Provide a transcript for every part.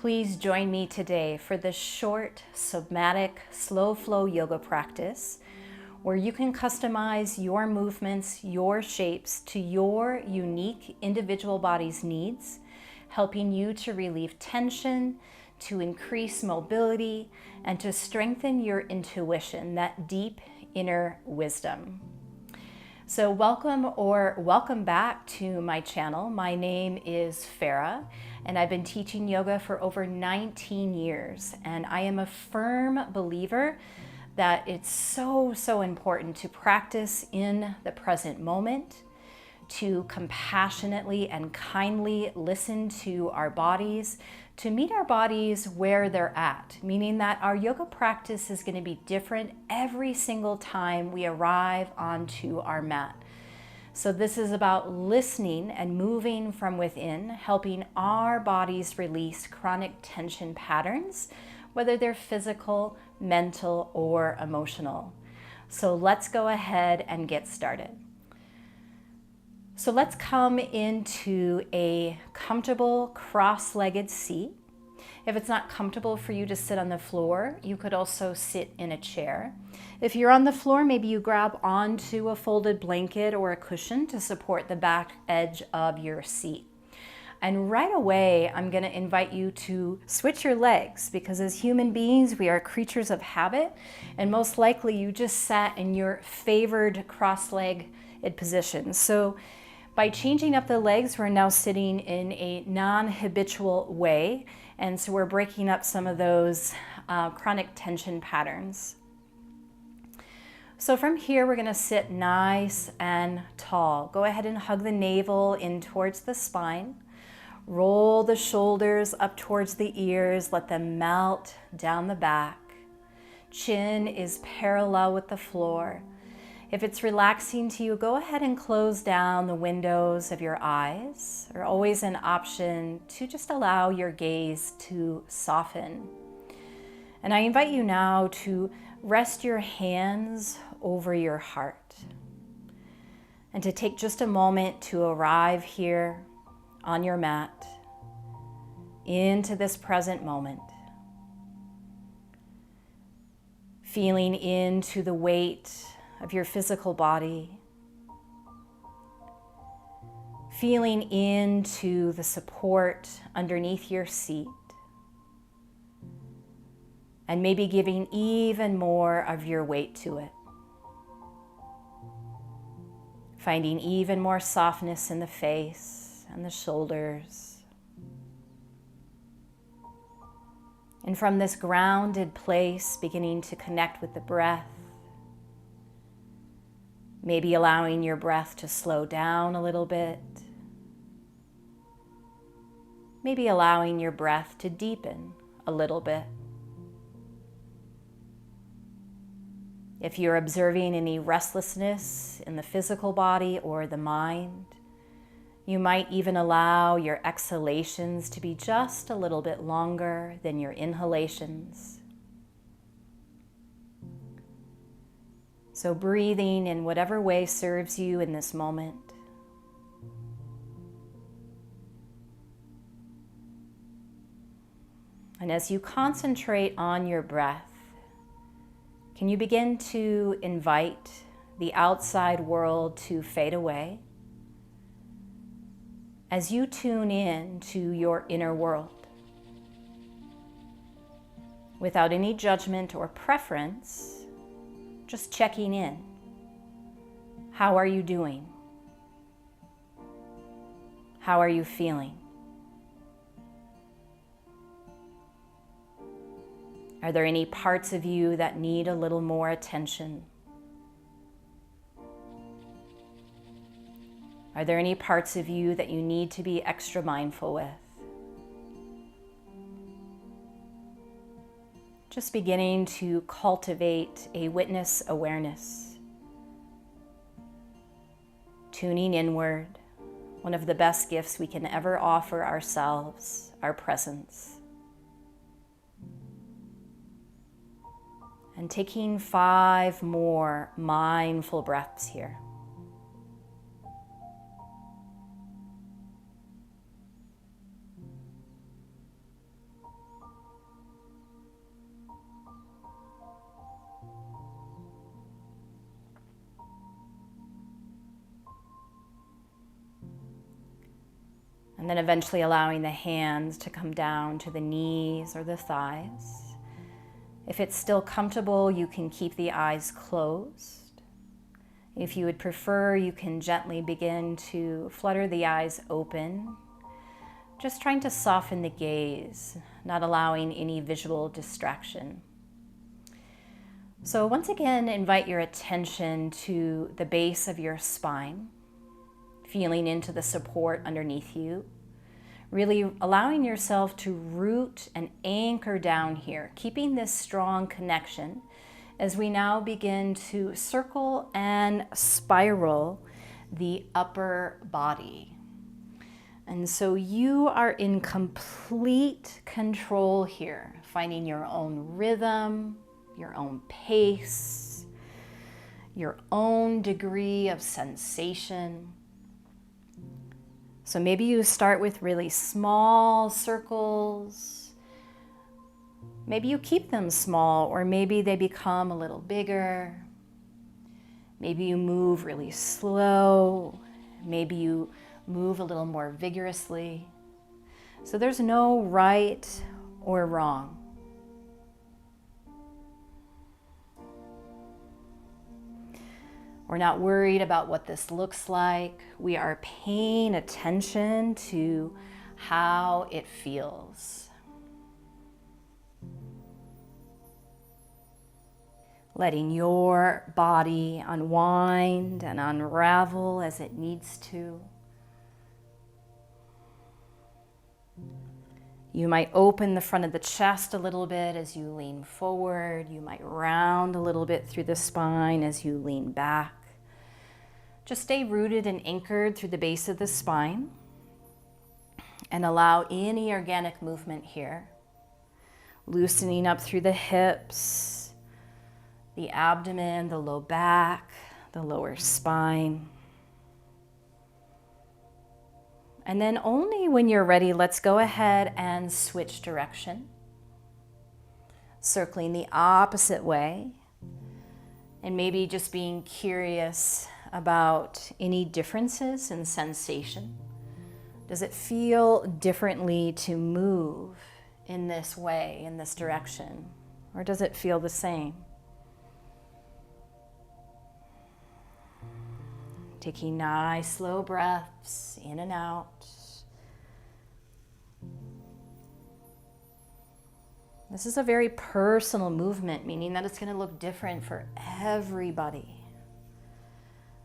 Please join me today for this short, somatic, slow flow yoga practice where you can customize your movements, your shapes to your unique individual body's needs, helping you to relieve tension, to increase mobility, and to strengthen your intuition, that deep inner wisdom. So welcome back to my channel. My name is Farrah, and I've been teaching yoga for over 19 years. And I am a firm believer that it's so important to practice in the present moment, to compassionately and kindly listen to our bodies, to meet our bodies where they're at, meaning that our yoga practice is going to be different every single time we arrive onto our mat. So this is about listening and moving from within, helping our bodies release chronic tension patterns, whether they're physical, mental, or emotional. So let's go ahead and get started. So let's come into a comfortable cross-legged seat. If it's not comfortable for you to sit on the floor, you could also sit in a chair. If you're on the floor, maybe you grab onto a folded blanket or a cushion to support the back edge of your seat. And right away, I'm going to invite you to switch your legs, because as human beings, we are creatures of habit, and most likely you just sat in your favored cross-legged position. So by changing up the legs, we're now sitting in a non-habitual way, and so we're breaking up some of those chronic tension patterns. So from here, we're going to sit nice and tall. Go ahead and hug the navel in towards the spine. Roll the shoulders up towards the ears. Let them melt down the back. Chin is parallel with the floor. If it's relaxing to you, go ahead and close down the windows of your eyes. There's always an option to just allow your gaze to soften. And I invite you now to rest your hands over your heart and to take just a moment to arrive here on your mat into this present moment. Feeling into the weight of your physical body, feeling into the support underneath your seat, and maybe giving even more of your weight to it. Finding even more softness in the face and the shoulders. And from this grounded place, beginning to connect with the breath, maybe allowing your breath to slow down a little bit. Maybe allowing your breath to deepen a little bit. If you're observing any restlessness in the physical body or the mind, you might even allow your exhalations to be just a little bit longer than your inhalations. So breathing in whatever way serves you in this moment. And as you concentrate on your breath, can you begin to invite the outside world to fade away as you tune in to your inner world? Without any judgment or preference, just checking in. How are you doing? How are you feeling? Are there any parts of you that need a little more attention? Are there any parts of you that you need to be extra mindful with? Just beginning to cultivate a witness awareness. Tuning inward, one of the best gifts we can ever offer ourselves, our presence. And taking 5 more mindful breaths here. And then eventually allowing the hands to come down to the knees or the thighs. If it's still comfortable, you can keep the eyes closed. If you would prefer, you can gently begin to flutter the eyes open, just trying to soften the gaze, not allowing any visual distraction. So once again, invite your attention to the base of your spine, feeling into the support underneath you, really allowing yourself to root and anchor down here, keeping this strong connection as we now begin to circle and spiral the upper body. And so you are in complete control here, finding your own rhythm, your own pace, your own degree of sensation. So maybe you start with really small circles. Maybe you keep them small, or maybe they become a little bigger. Maybe you move really slow. Maybe you move a little more vigorously. So there's no right or wrong. We're not worried about what this looks like. We are paying attention to how it feels. Letting your body unwind and unravel as it needs to. You might open the front of the chest a little bit as you lean forward. You might round a little bit through the spine as you lean back. Just stay rooted and anchored through the base of the spine and allow any organic movement here. Loosening up through the hips, the abdomen, the low back, the lower spine. And then only when you're ready, let's go ahead and switch direction. Circling the opposite way. And maybe just being curious about any differences in sensation. Does it feel differently to move in this way, in this direction? Or does it feel the same? Taking nice, slow breaths in and out. This is a very personal movement, meaning that it's going to look different for everybody.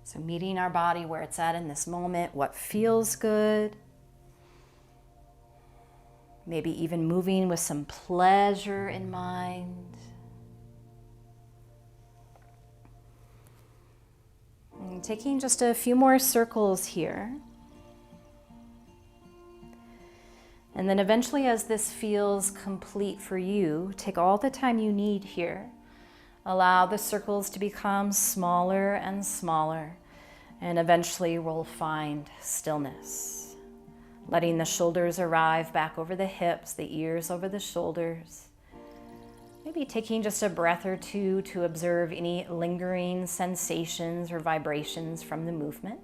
So meeting our body where it's at in this moment, what feels good. Maybe even moving with some pleasure in mind. And taking just a few more circles here. And then eventually, as this feels complete for you, take all the time you need here. Allow the circles to become smaller and smaller. And eventually we'll find stillness. Letting the shoulders arrive back over the hips, the ears over the shoulders. Maybe taking just a breath or two to observe any lingering sensations or vibrations from the movement.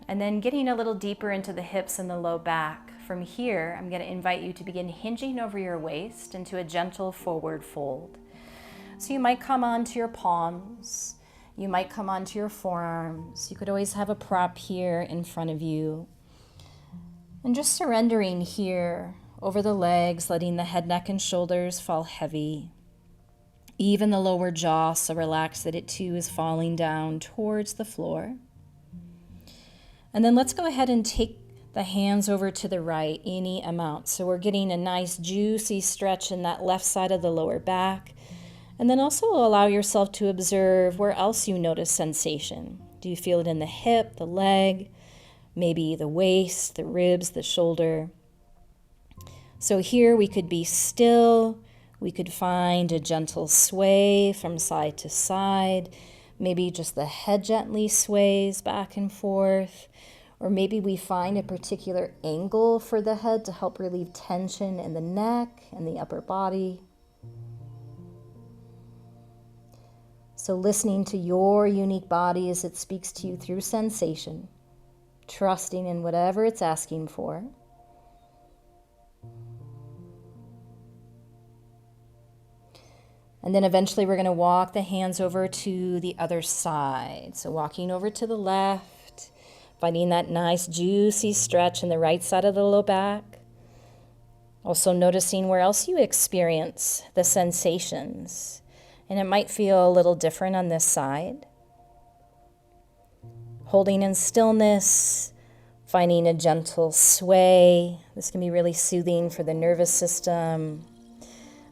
And then getting a little deeper into the hips and the low back. From here, I'm going to invite you to begin hinging over your waist into a gentle forward fold. So you might come onto your palms. You might come onto your forearms. You could always have a prop here in front of you. And just surrendering here over the legs, letting the head, neck, and shoulders fall heavy. Even the lower jaw, so relaxed that it too is falling down towards the floor. And then let's go ahead and take the hands over to the right, any amount. So we're getting a nice juicy stretch in that left side of the lower back. And then also allow yourself to observe where else you notice sensation. Do you feel it in the hip, the leg, maybe the waist, the ribs, the shoulder? So here we could be still. We could find a gentle sway from side to side. Maybe just the head gently sways back and forth. Or maybe we find a particular angle for the head to help relieve tension in the neck and the upper body. So listening to your unique body as it speaks to you through sensation. trusting in whatever it's asking for. And then eventually we're going to walk the hands over to the other side. So walking over to the left, finding that nice juicy stretch in the right side of the low back. Also noticing where else you experience the sensations. And it might feel a little different on this side. Holding in stillness, finding a gentle sway. This can be really soothing for the nervous system.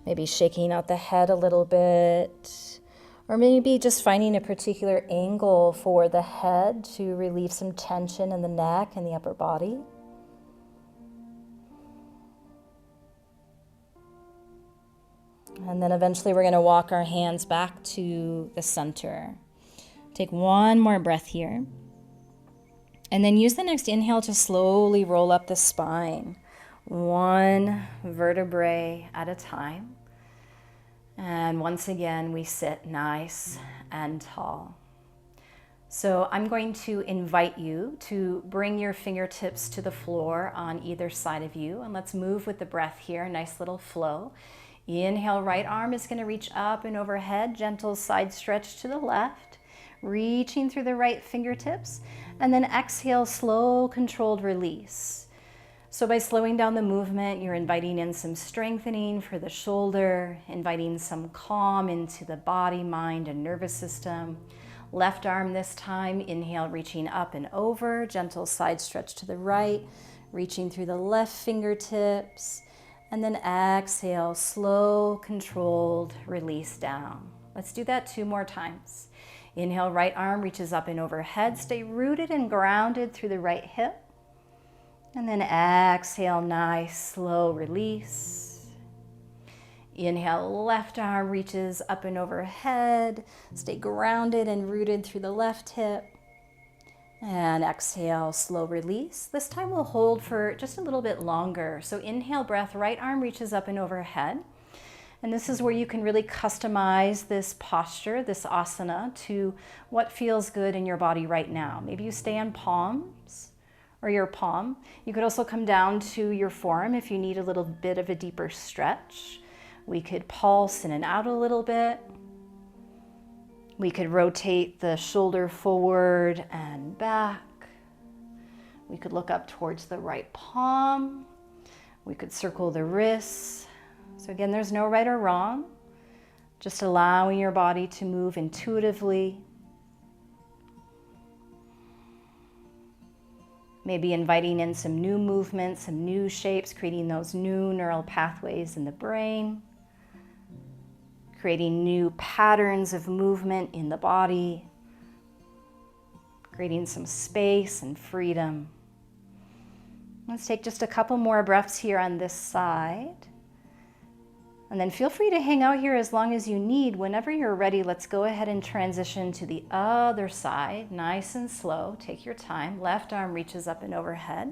Maybe shaking out the head a little bit, or maybe just finding a particular angle for the head to relieve some tension in the neck and the upper body. And then eventually we're going to walk our hands back to the center. Take one more breath here. And then use the next inhale to slowly roll up the spine. One vertebrae at a time. And once again, we sit nice and tall. So I'm going to invite you to bring your fingertips to the floor on either side of you. And let's move with the breath here, nice little flow. Inhale, right arm is going to reach up and overhead, gentle side stretch to the left, reaching through the right fingertips. And then exhale, slow, controlled release. So by slowing down the movement, you're inviting in some strengthening for the shoulder, inviting some calm into the body, mind, and nervous system. Left arm this time, inhale, reaching up and over, gentle side stretch to the right, reaching through the left fingertips, and then exhale, slow, controlled release down. Let's do that 2 more times. Inhale, right arm reaches up and overhead, stay rooted and grounded through the right hip. And then exhale, nice, slow release. Inhale, left arm reaches up and overhead. Stay grounded and rooted through the left hip. And exhale, slow release. This time we'll hold for just a little bit longer. So inhale, breath, right arm reaches up and overhead. And this is where you can really customize this posture, this asana, to what feels good in your body right now. Maybe you stay on palms, or your palm. You could also come down to your forearm if you need a little bit of a deeper stretch. We could pulse in and out a little bit. We could rotate the shoulder forward and back. We could look up towards the right palm. We could circle the wrists. So again, there's no right or wrong. Just allowing your body to move intuitively. Maybe inviting in some new movements, some new shapes, creating those new neural pathways in the brain, creating new patterns of movement in the body, creating some space and freedom. Let's take just a couple more breaths here on this side. And then feel free to hang out here as long as you need. Whenever you're ready, let's go ahead and transition to the other side, nice and slow. Take your time. Left arm reaches up and overhead.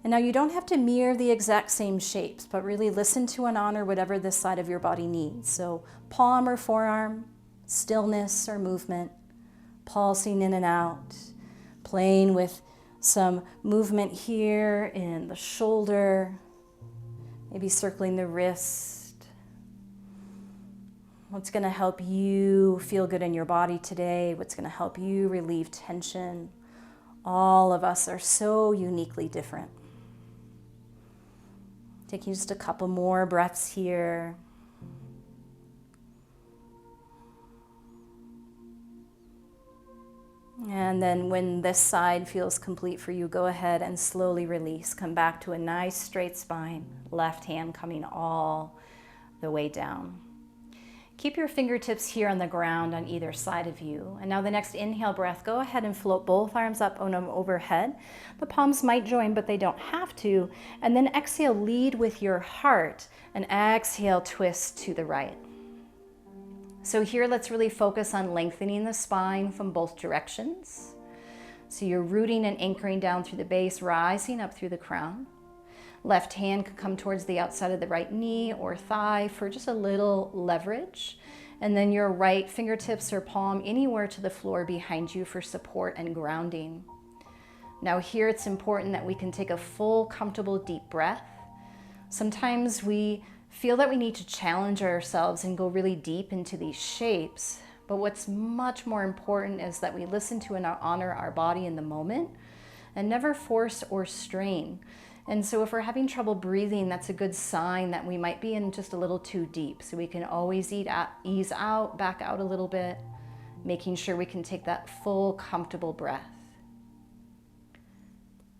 And now you don't have to mirror the exact same shapes, but really listen to and honor whatever this side of your body needs. So palm or forearm, stillness or movement, pulsing in and out, playing with some movement here in the shoulder, maybe circling the wrist. What's going to help you feel good in your body today? What's going to help you relieve tension? All of us are so uniquely different. Taking just a couple more breaths here. And then when this side feels complete for you, go ahead and slowly release. Come back to a nice straight spine. Left hand coming all the way down. Keep your fingertips here on the ground on either side of you. And now the next inhale breath, go ahead and float both arms up and overhead. The palms might join, but they don't have to. And then exhale, lead with your heart. And exhale, twist to the right. So here, let's really focus on lengthening the spine from both directions. So you're rooting and anchoring down through the base, rising up through the crown. Left hand could come towards the outside of the right knee or thigh for just a little leverage. And then your right fingertips or palm anywhere to the floor behind you for support and grounding. Now here it's important that we can take a full, comfortable, deep breath. Sometimes we feel that we need to challenge ourselves and go really deep into these shapes. But what's much more important is that we listen to and honor our body in the moment and never force or strain. And so if we're having trouble breathing, that's a good sign that we might be in just a little too deep. So we can always ease out, back out a little bit, making sure we can take that full, comfortable breath.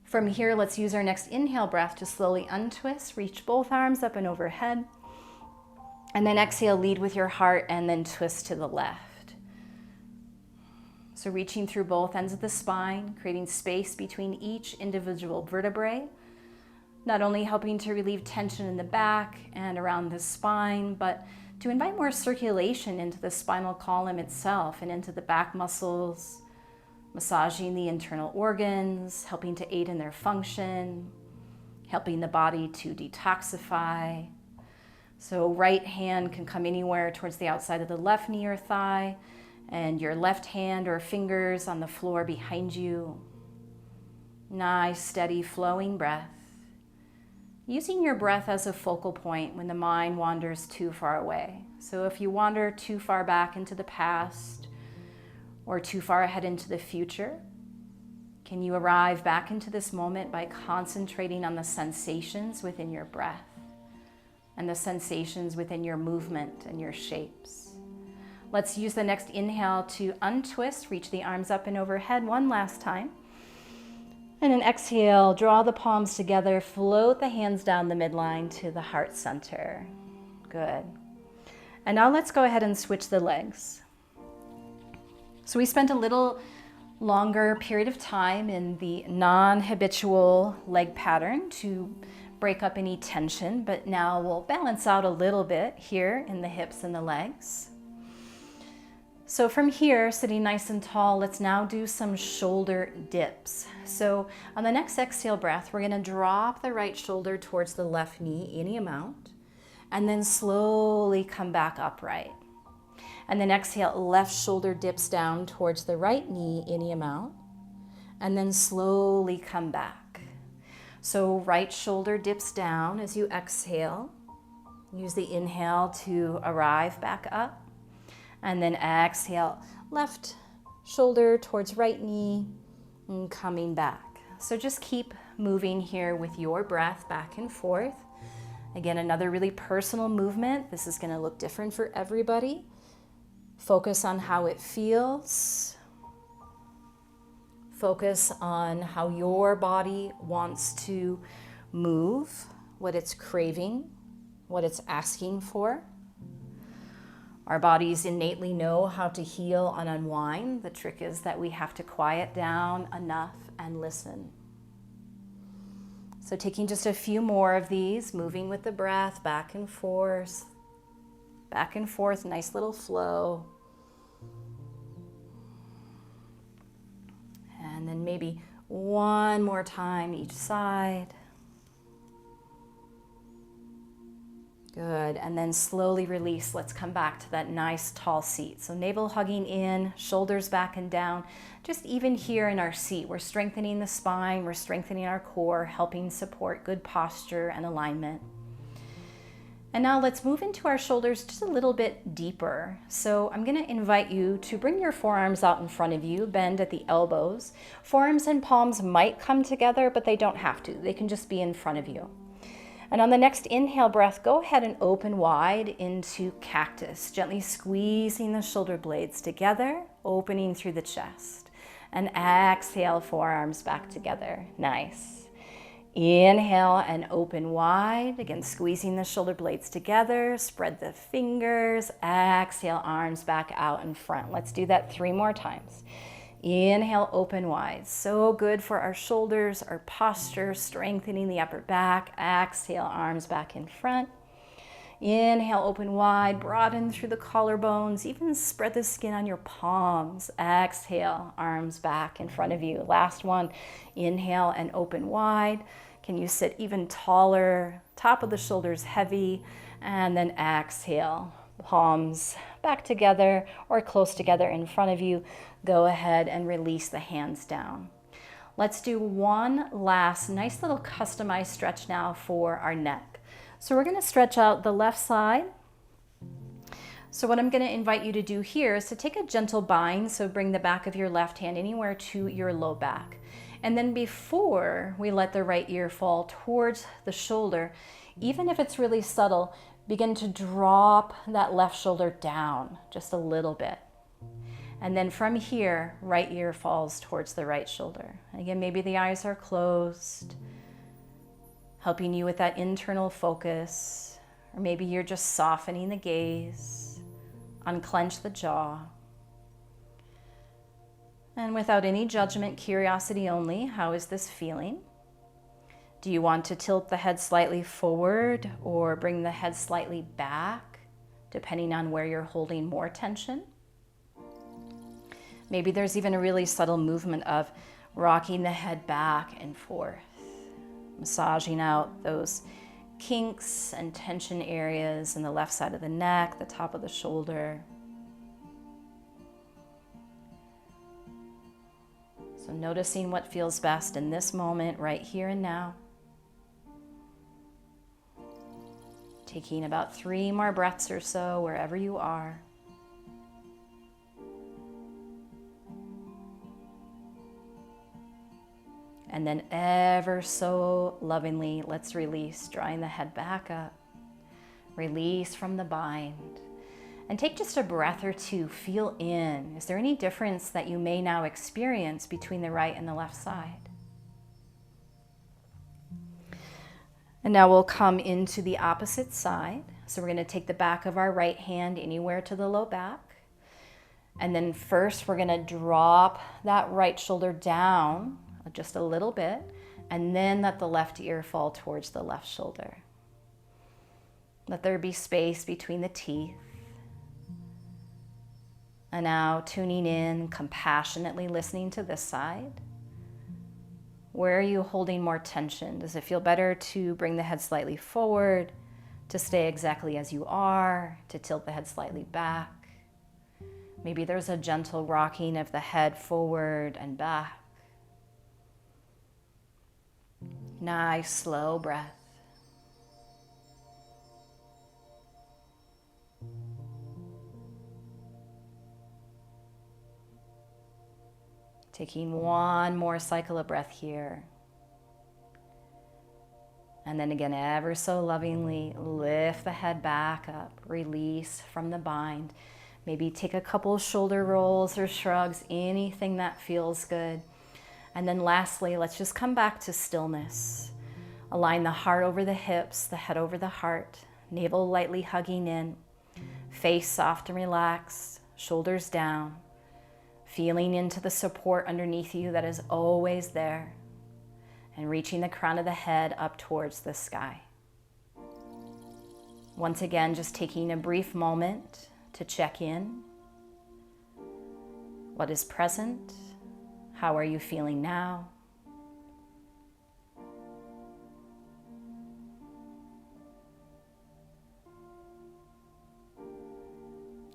From here, let's use our next inhale breath to slowly untwist, reach both arms up and overhead. And then exhale, lead with your heart and then twist to the left. So reaching through both ends of the spine, creating space between each individual vertebrae, not only helping to relieve tension in the back and around the spine, but to invite more circulation into the spinal column itself and into the back muscles, massaging the internal organs, helping to aid in their function, helping the body to detoxify. So right hand can come anywhere towards the outside of the left knee or thigh, and your left hand or fingers on the floor behind you. Nice, steady, flowing breath. Using your breath as a focal point when the mind wanders too far away. So if you wander too far back into the past or too far ahead into the future, can you arrive back into this moment by concentrating on the sensations within your breath and the sensations within your movement and your shapes? Let's use the next inhale to untwist, reach the arms up and overhead one last time. And then exhale, draw the palms together, float the hands down the midline to the heart center. Good. And now let's go ahead and switch the legs. So we spent a little longer period of time in the non-habitual leg pattern to break up any tension, but now we'll balance out a little bit here in the hips and the legs. So from here, sitting nice and tall, let's now do some shoulder dips. So on the next exhale breath, we're gonna drop the right shoulder towards the left knee, any amount, and then slowly come back upright. And then exhale, left shoulder dips down towards the right knee, any amount, and then slowly come back. So right shoulder dips down as you exhale. Use the inhale to arrive back up. And then exhale, left shoulder towards right knee and coming back. So just keep moving here with your breath back and forth. Again, another really personal movement. This is going to look different for everybody. Focus on how it feels. Focus on how your body wants to move, what it's craving, what it's asking for. Our bodies innately know how to heal and unwind. The trick is that we have to quiet down enough and listen. So taking just a few more of these, moving with the breath, back and forth, nice little flow. And then maybe one more time each side. Good, and then slowly release. Let's come back to that nice tall seat. So navel hugging in, shoulders back and down. Just even here in our seat, we're strengthening the spine, we're strengthening our core, helping support good posture and alignment. And now let's move into our shoulders just a little bit deeper. So I'm gonna invite you to bring your forearms out in front of you, bend at the elbows. Forearms and palms might come together, but they don't have to. They can just be in front of you. And on the next inhale breath, go ahead and open wide into cactus, gently squeezing the shoulder blades together, opening through the chest. And exhale, forearms back together. Nice. Inhale and open wide. Again, squeezing the shoulder blades together, spread the fingers. Exhale, arms back out in front. Let's do that 3 more times. Inhale, open wide. So good for our shoulders, our posture, strengthening the upper back. Exhale, arms back in front. Inhale, open wide, broaden through the collarbones, even spread the skin on your palms. Exhale, arms back in front of you. Last one, inhale and open wide. Can you sit even taller, top of the shoulders heavy, and then exhale, palms back together or close together in front of you. Go ahead and release the hands down. Let's do one last nice little customized stretch now for our neck. So we're going to stretch out the left side. So what I'm going to invite you to do here is to take a gentle bind. So bring the back of your left hand anywhere to your low back. And then before we let the right ear fall towards the shoulder, even if it's really subtle, begin to drop that left shoulder down just a little bit. And then from here, right ear falls towards the right shoulder. Again, maybe the eyes are closed, helping you with that internal focus. Or maybe you're just softening the gaze, unclench the jaw. And without any judgment, curiosity only, how is this feeling? Do you want to tilt the head slightly forward or bring the head slightly back, depending on where you're holding more tension? Maybe there's even a really subtle movement of rocking the head back and forth, massaging out those kinks and tension areas in the left side of the neck, the top of the shoulder. So noticing what feels best in this moment, right here and now. Taking about 3 more breaths or so wherever you are. And then ever so lovingly, let's release, drawing the head back up. Release from the bind. And take just a breath or two, feel in. Is there any difference that you may now experience between the right and the left side? And now we'll come into the opposite side. So we're going to take the back of our right hand anywhere to the low back. And then first we're going to drop that right shoulder down just a little bit, and then let the left ear fall towards the left shoulder. Let there be space between the teeth. And now tuning in, compassionately listening to this side. Where are you holding more tension? Does it feel better to bring the head slightly forward, to stay exactly as you are, to tilt the head slightly back? Maybe there's a gentle rocking of the head forward and back. Nice, slow breath. Taking one more cycle of breath here. And then again, ever so lovingly, lift the head back up, release from the bind. Maybe take a couple shoulder rolls or shrugs, anything that feels good. And then lastly, let's just come back to stillness. Align the heart over the hips, the head over the heart, navel lightly hugging in, face soft and relaxed, shoulders down, feeling into the support underneath you that is always there, and reaching the crown of the head up towards the sky. Once again, just taking a brief moment to check in. What is present? How are you feeling now?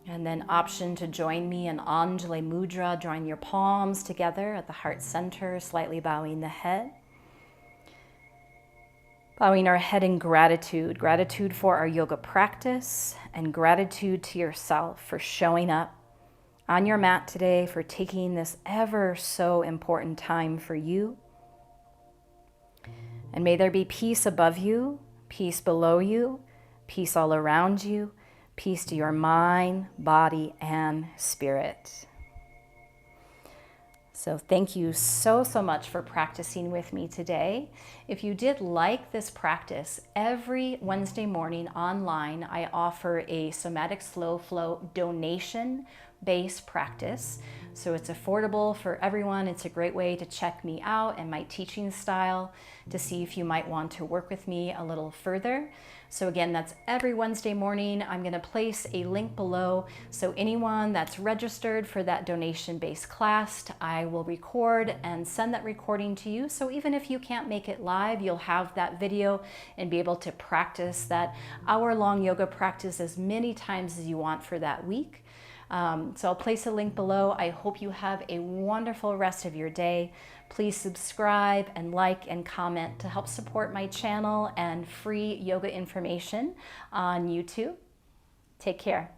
And then option to join me in Anjali Mudra, drawing your palms together at the heart center, slightly bowing the head. Bowing our head in gratitude, gratitude for our yoga practice and gratitude to yourself for showing up on your mat today, for taking this ever so important time for you. And may there be peace above you, peace below you, peace all around you, peace to your mind, body, and spirit. So thank you so much for practicing with me today. If you did like this practice, every Wednesday morning online, I offer a somatic slow flow donation-based practice. So it's affordable for everyone. It's a great way to check me out and my teaching style to see if you might want to work with me a little further. So again, that's every Wednesday morning. I'm going to place a link below. So anyone that's registered for that donation-based class, I will record and send that recording to you. So even if you can't make it live, you'll have that video and be able to practice that hour-long yoga practice as many times as you want for that week. So I'll place a link below. I hope you have a wonderful rest of your day. Please subscribe and like and comment to help support my channel and free yoga information on YouTube. Take care.